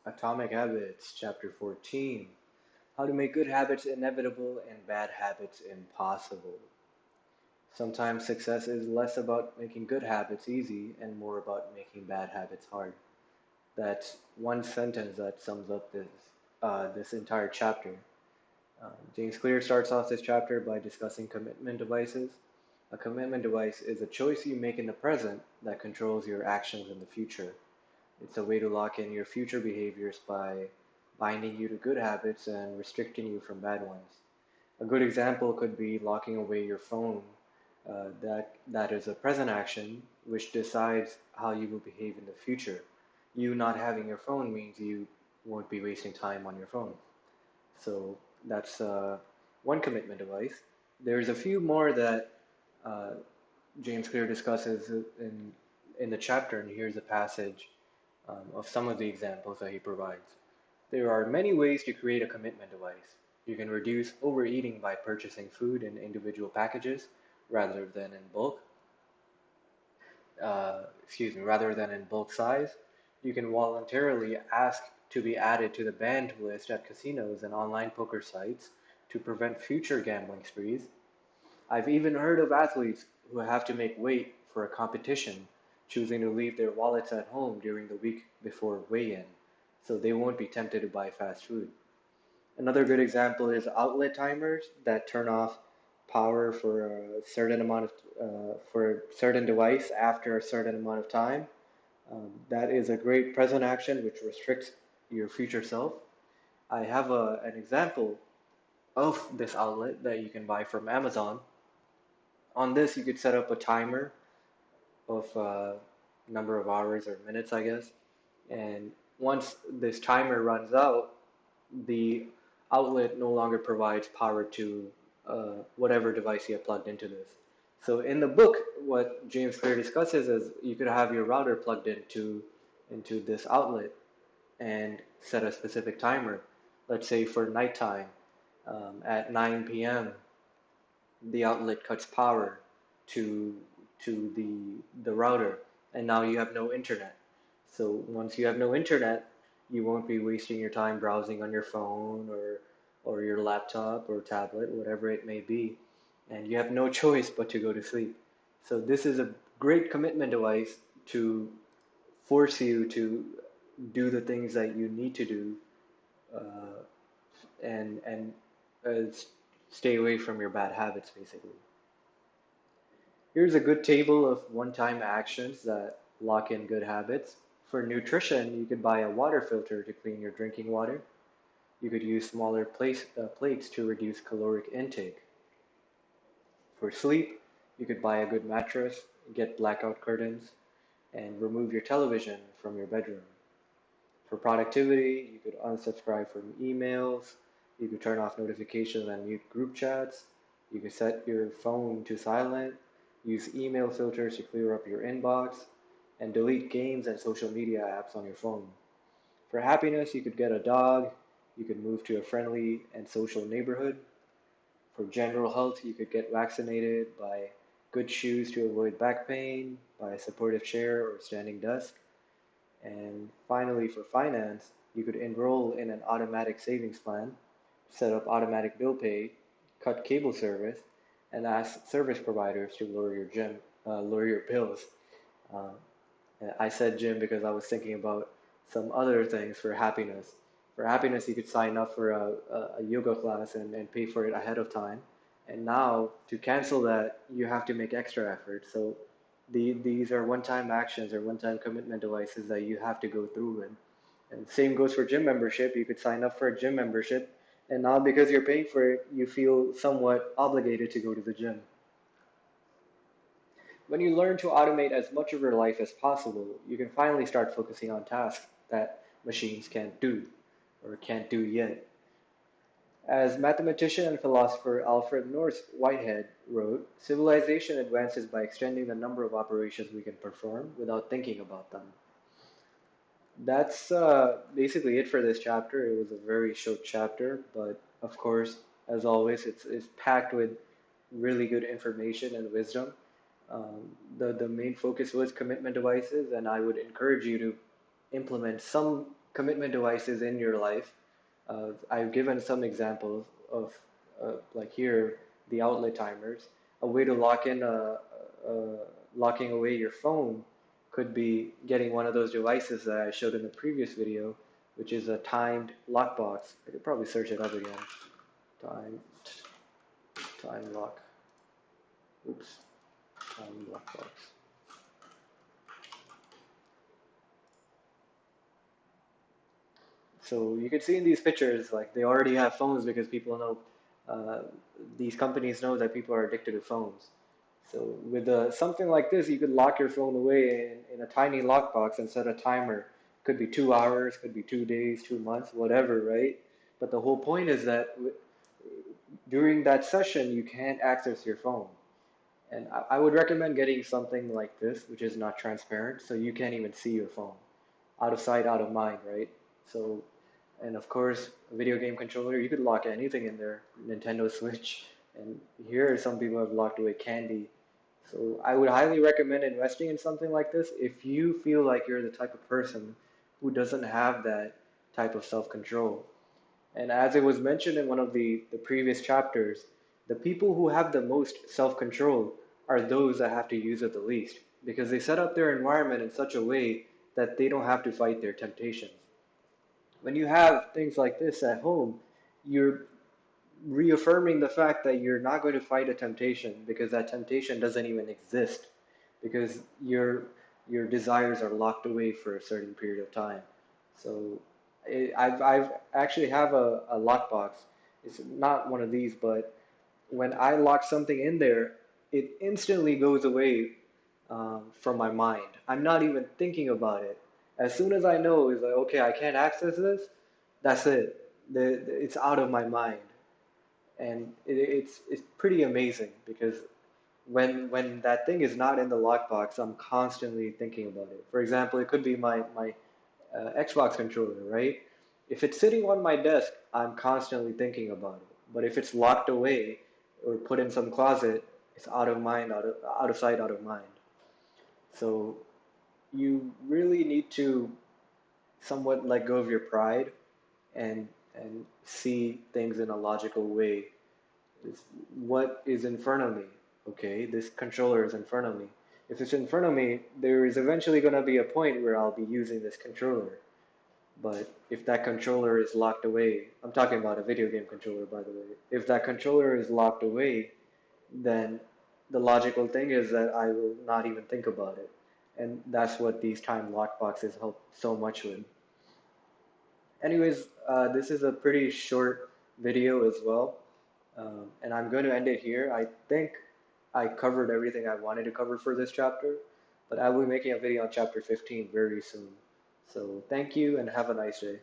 Atomic Habits, Chapter 14. How to make good habits inevitable and bad habits impossible. Sometimes success is less about making good habits easy and more about making bad habits hard. That's one sentence that sums up this entire chapter. James Clear starts off this chapter by discussing commitment devices. A commitment device is a choice you make in the present that controls your actions in the future. It's a way to lock in your future behaviors by binding you to good habits and restricting you from bad ones. A good example could be locking away your phone. That is a present action which decides how you will behave in the future. You not having your phone means you won't be wasting time on your phone. So that's one commitment device. There's a few more that uh, James Clear discusses in the chapter, and here's a passage of some of the examples that he provides. There are many ways to create a commitment device. You can reduce overeating by purchasing food in individual packages rather than in bulk. Rather than in bulk size. You can voluntarily ask to be added to the banned list at casinos and online poker sites to prevent future gambling sprees. I've even heard of athletes who have to make weight for a competition, choosing to leave their wallets at home during the week before weigh-in, so they won't be tempted to buy fast food. Another good example is outlet timers that turn off power for a certain amount of for a certain device after a certain amount of time. That is a great present action which restricts your future self. I have an example of this outlet that you can buy from Amazon. On this, you could set up a timer of number of hours or minutes, I guess. And once this timer runs out, the outlet no longer provides power to whatever device you have plugged into this. So in the book, what James Clear discusses is you could have your router plugged into this outlet and set a specific timer. Let's say for nighttime at 9 p.m. the outlet cuts power to to the router, and now you have no internet. So once you have no internet, you won't be wasting your time browsing on your phone or your laptop or tablet, whatever it may be, and you have no choice but to go to sleep. So this is a great commitment device to force you to do the things that you need to do uh, and stay away from your bad habits, basically. Here's a good table of one-time actions that lock in good habits. For nutrition, you could buy a water filter to clean your drinking water. You could use smaller plates to reduce caloric intake. For sleep, you could buy a good mattress, get blackout curtains, and remove your television from your bedroom. For productivity, you could unsubscribe from emails, you could turn off notifications and mute group chats, you could set your phone to silent, use email filters to clear up your inbox, and delete games and social media apps on your phone. For happiness, you could get a dog, you could move to a friendly and social neighborhood. For general health, you could get vaccinated, buy good shoes to avoid back pain, buy a supportive chair or standing desk. And finally, for finance, you could enroll in an automatic savings plan, set up automatic bill pay, cut cable service, and ask service providers to lower your bills. Uh, I said gym because I was thinking about some other things for happiness. For happiness, you could sign up for a yoga class and pay for it ahead of time. And now to cancel that, you have to make extra effort. So these are one-time actions or one-time commitment devices that you have to go through with. And same goes for gym membership. You could sign up for a gym membership, and now because you're paying for it, you feel somewhat obligated to go to the gym. When you learn to automate as much of your life as possible, you can finally start focusing on tasks that machines can't do or can't do yet. As mathematician and philosopher Alfred North Whitehead wrote, civilization advances by extending the number of operations we can perform without thinking about them. That's basically it for this chapter. It was a very short chapter, but of course, as always, it's packed with really good information and wisdom. The main focus was commitment devices, and I would encourage you to implement some commitment devices in your life. I've given some examples of, like here, the outlet timers. A way to locking away your phone could be getting one of those devices that I showed in the previous video, which is a timed lockbox. I could probably search it up again. Time, time lock. Oops, time lockbox. So you can see in these pictures, like they already have phones because people know, uh, these companies know that people are addicted to phones. So with something like this, you could lock your phone away in a tiny lockbox and set a timer. Could be 2 hours, could be 2 days, 2 months, whatever, right? But the whole point is that during that session, you can't access your phone. And I would recommend getting something like this, which is not transparent, so you can't even see your phone. Out of sight, out of mind, right? So, and of course, a video game controller, you could lock anything in there, Nintendo Switch, and here some people have locked away candy. So I would highly recommend investing in something like this if you feel like you're the type of person who doesn't have that type of self-control. And as it was mentioned in one of the previous chapters, the people who have the most self-control are those that have to use it the least because they set up their environment in such a way that they don't have to fight their temptations. When you have things like this at home, you're reaffirming the fact that you're not going to fight a temptation because that temptation doesn't even exist because your desires are locked away for a certain period of time. So I've actually have a lockbox. It's not one of these, but when I lock something in there, it instantly goes away from my mind. I'm not even thinking about it. As soon as I know, it's like, okay, I can't access this, that's it. It's out of my mind. And it's pretty amazing because when that thing is not in the lockbox, I'm constantly thinking about it. For example, it could be my Xbox controller, right? If it's sitting on my desk, I'm constantly thinking about it. But if it's locked away or put in some closet, it's out of mind, out of sight, out of mind. So you really need to somewhat let go of your pride and see things in a logical way. It's what is in front of me. Okay, this controller is in front of me. If it's in front of me, there is eventually going to be a point where I'll be using this controller. But if that controller is locked away, I'm talking about a video game controller, by the way. If that controller is locked away, then the logical thing is that I will not even think about it. And that's what these time lock boxes help so much with. Anyways, this is a pretty short video as well. And I'm going to end it here. I think I covered everything I wanted to cover for this chapter, but I will be making a video on chapter 15 very soon. So thank you and have a nice day.